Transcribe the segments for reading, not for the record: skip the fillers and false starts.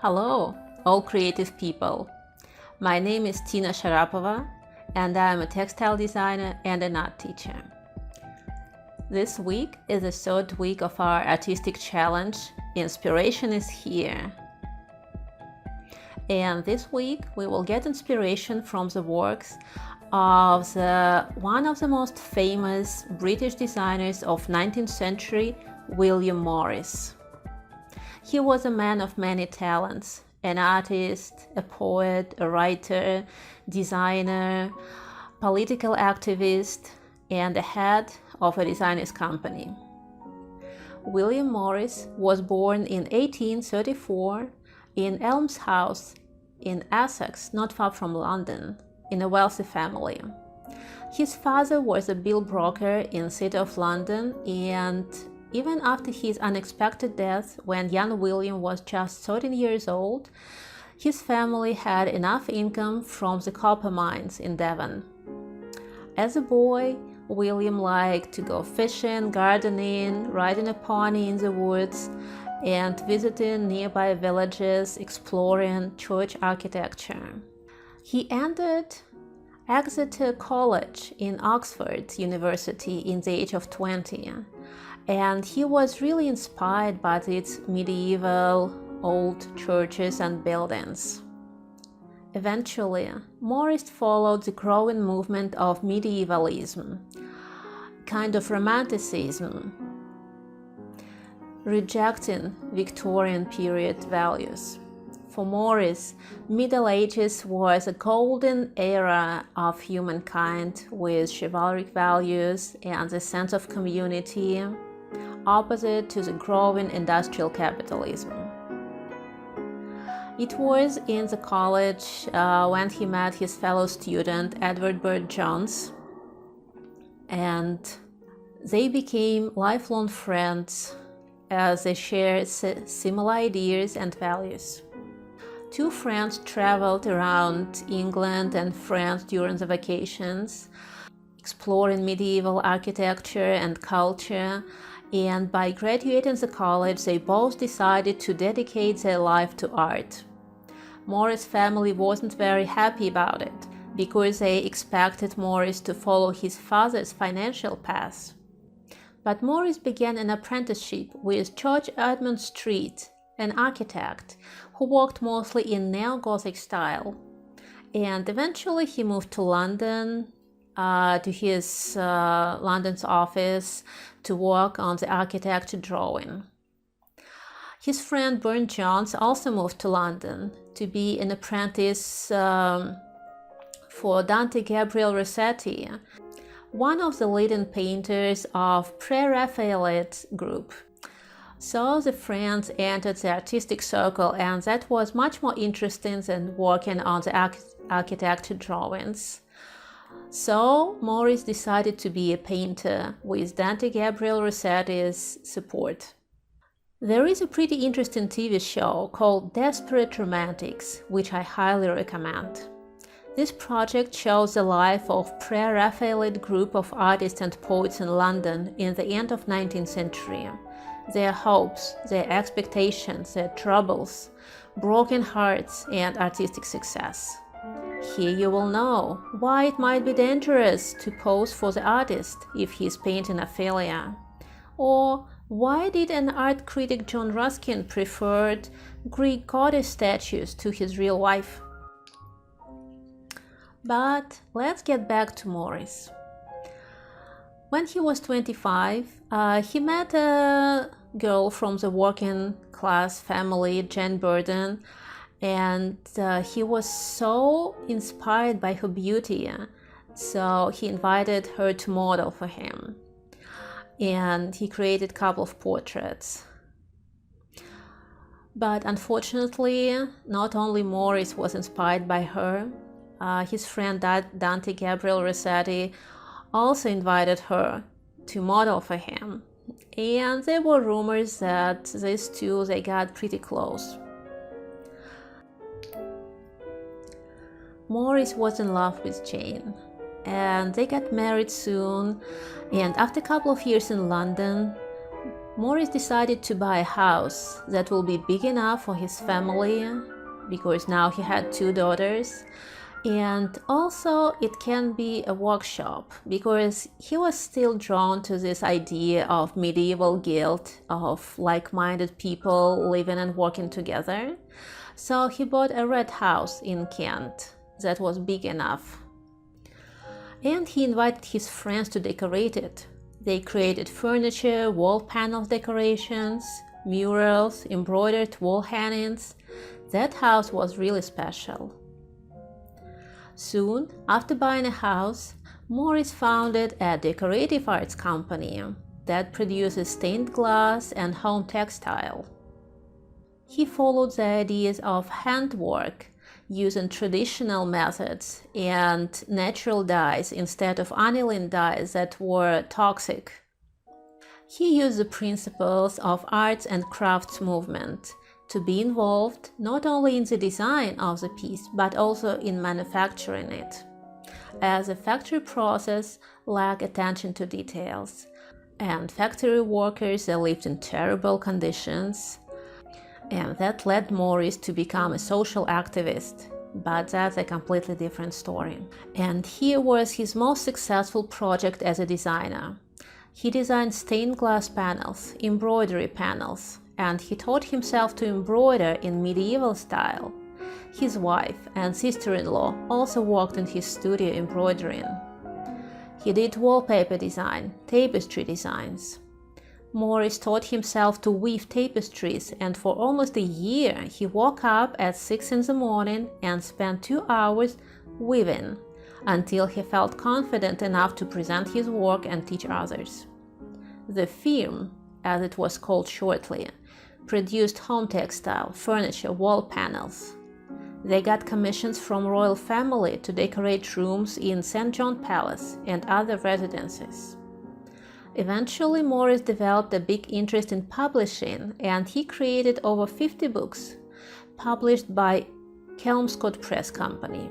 Hello, all creative people. My name is Tina Sharapova, and I am a textile designer and an art teacher. This week is the third week of our artistic challenge, Inspiration is Here. And this week we will get inspiration from the works of one of the most famous British designers of 19th century, Uильяму Моррису. He was a man of many talents, an artist, a poet, a writer, designer, political activist, and the head of a designers company. Uильяму Mорrису was born in 1834 in Elms House in Essex, not far from London, in a wealthy family. His father was a bill broker in the city of London, and even after his unexpected death, when young William was just 13 years old, his family had enough income from the copper mines in Devon. As a boy, William liked to go fishing, gardening, riding a pony in the woods, and visiting nearby villages, exploring church architecture. He entered Exeter College in Oxford University in the age of 20. And he was really inspired by its medieval old churches and buildings. Eventually, Morrissü followed the growing movement of medievalism, kind of romanticism, rejecting Victorian period values. For Morrissü, Middle Ages was a golden era of humankind with chivalric values and a sense of community, opposite to the growing industrial capitalism. It was in the college when he met his fellow student Edward Burne-Jones, and they became lifelong friends as they shared similar ideas and values. Two friends traveled around England and France during the vacations, exploring medieval architecture and culture, and by graduating the college, they both decided to dedicate their life to art. Morrissü's family wasn't very happy about it, because they expected Morrissü to follow his father's financial path. But Morrissü began an apprenticeship with George Edmund Street, an architect who worked mostly in neo-Gothic style. And eventually he moved to London, to his London's office to work on the architecture drawing. His friend Burne-Jones also moved to London to be an apprentice for Dante Gabriel Rossetti, one of the leading painters of Pre-Raphaelite group. So the friends entered the artistic circle, and that was much more interesting than working on the architecture drawings. So Morrissü decided to be a painter with Dante Gabriel Rossetti's support. There is a pretty interesting TV show called Desperate Romantics, which I highly recommend. This project shows the life of Pre-Raphaelite group of artists and poets in London in the end of 19th century. Their hopes, their expectations, their troubles, broken hearts, and artistic success. Here you will know why it might be dangerous to pose for the artist if he is painting Ophelia, or why did an art critic John Ruskin preferred Greek goddess statues to his real wife. But let's get back to Morrissü. When he was 25, he met a girl from the working class family, Jane Burden, and he was so inspired by her beauty, so he invited her to model for him, and he created a couple of portraits. But unfortunately, not only Morrissü was inspired by her, his friend Dante Gabriel Rossetti also invited her to model for him, and there were rumors that these two, they got pretty close. Morris was in love with Jane, and they got married soon. And after a couple of years in London, Morris decided to buy a house that will be big enough for his family, because now he had 2 daughters. And also it can be a workshop, because he was still drawn to this idea of medieval guild of like-minded people living and working together. So he bought a red house in Kent that was big enough. And he invited his friends to decorate it. They created furniture, wall panel decorations, murals, embroidered wall hangings. That house was really special. Soon after buying a house, Morris founded a decorative arts company that produces stained glass and home textile. He followed the ideas of handwork, using traditional methods and natural dyes instead of aniline dyes that were toxic. He used the principles of arts and crafts movement to be involved not only in the design of the piece, but also in manufacturing it, as the factory process lacked attention to details, and factory workers lived in terrible conditions. And that led Morris to become a social activist, but that's a completely different story. And here was his most successful project as a designer. He designed stained glass panels, embroidery panels, and he taught himself to embroider in medieval style. His wife and sister-in-law also worked in his studio embroidering. He did wallpaper design, tapestry designs. Morris taught himself to weave tapestries, and for almost a year he woke up at 6 in the morning and spent 2 hours weaving until he felt confident enough to present his work and teach others. The firm, as it was called shortly, produced home textile, furniture, wall panels. They got commissions from royal family to decorate rooms in St. John Palace and other residences. Eventually, Morris developed a big interest in publishing, and he created over 50 books published by Kelmscott Press Company.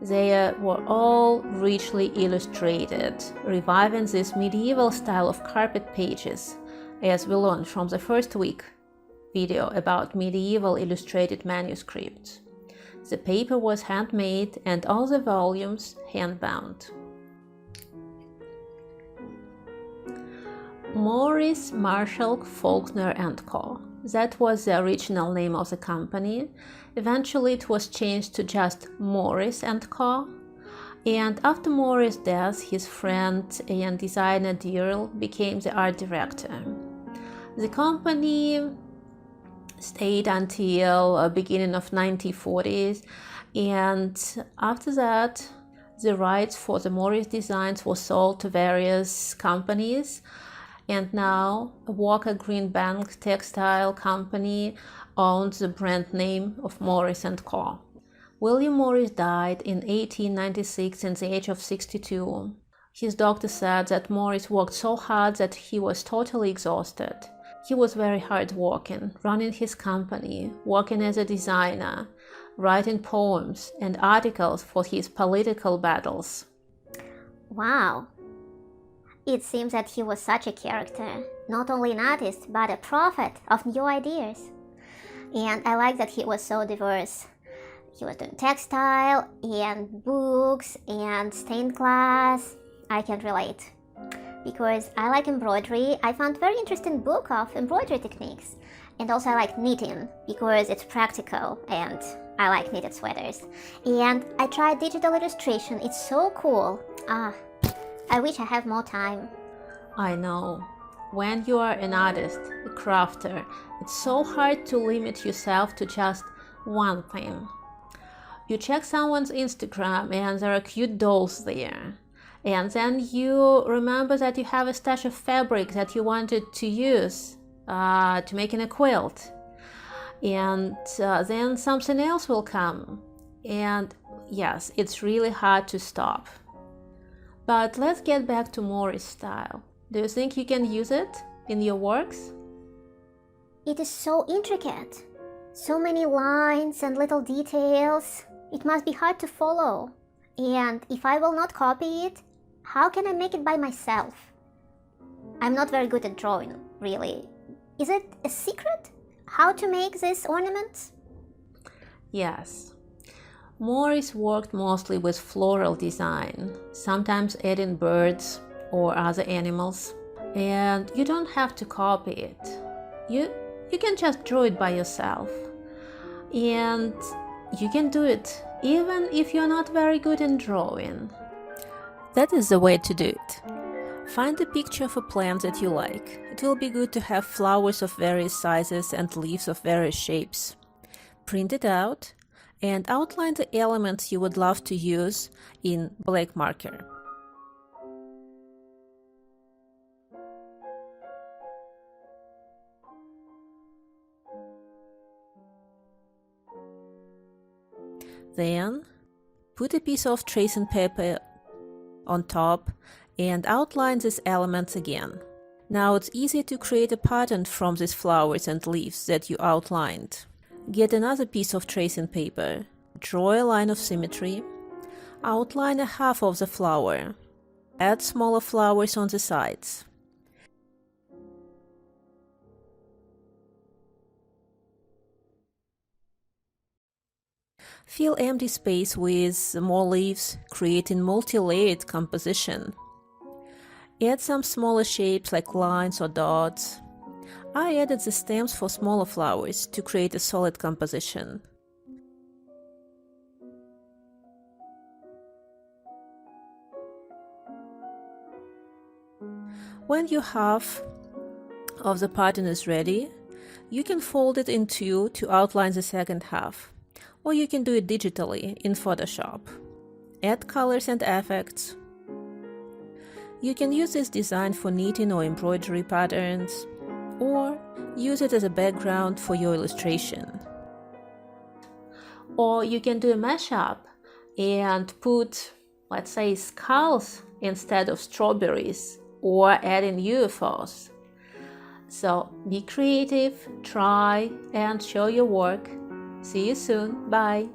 They were all richly illustrated, reviving this medieval style of carpet pages, as we learned from the first week video about medieval illustrated manuscripts. The paper was handmade and all the volumes hand-bound. Morris, Marshall, Faulkner & Co. That was the original name of the company. Eventually it was changed to just Morris & Co. And after Morris' death, his friend and designer Dearl became the art director. The company stayed until beginning of 1940s, and after that the rights for the Morris designs were sold to various companies. And now Walker Green Bank Textile Company owns the brand name of Morris & Co. William Morris died in 1896 at the age of 62. His doctor said that Morris worked so hard that he was totally exhausted. He was very hard-working, running his company, working as a designer, writing poems and articles for his political battles. Wow! It seems that he was such a character, not only an artist, but a prophet of new ideas. And I like that he was so diverse. He was doing textile and books and stained glass. I can relate. Because I like embroidery, I found a very interesting book of embroidery techniques. And also I like knitting, because it's practical and I like knitted sweaters. And I tried digital illustration, it's so cool. I wish I had more time. I know. When you are an artist, a crafter, it's so hard to limit yourself to just one thing. You check someone's Instagram and there are cute dolls there. And then you remember that you have a stash of fabric that you wanted to use to make in a quilt. And then something else will come. And yes, it's really hard to stop. But let's get back to Morris' style. Do you think you can use it in your works? It is so intricate. So many lines and little details. It must be hard to follow. And if I will not copy it, how can I make it by myself? I'm not very good at drawing, really. Is it a secret? How to make these ornaments? Yes. Morris worked mostly with floral design, sometimes adding birds or other animals. And you don't have to copy it. You can just draw it by yourself. And you can do it even if you're not very good in drawing. That is the way to do it. Find a picture of a plant that you like. It will be good to have flowers of various sizes and leaves of various shapes. Print it out and outline the elements you would love to use in black marker. Then, put a piece of tracing paper on top and outline these elements again. Now it's easy to create a pattern from these flowers and leaves that you outlined. Get another piece of tracing paper, draw a line of symmetry, outline a half of the flower, add smaller flowers on the sides. Fill empty space with more leaves, creating multi-layered composition. Add some smaller shapes like lines or dots. I added the stems for smaller flowers to create a solid composition. When your half of the pattern is ready, you can fold it in two to outline the second half. Or you can do it digitally in Photoshop. Add colors and effects. You can use this design for knitting or embroidery patterns, or use it as a background for your illustration. Or you can do a mashup and put, let's say, skulls instead of strawberries, or adding UFOs. So be creative, try, and show your work. See you soon. Bye.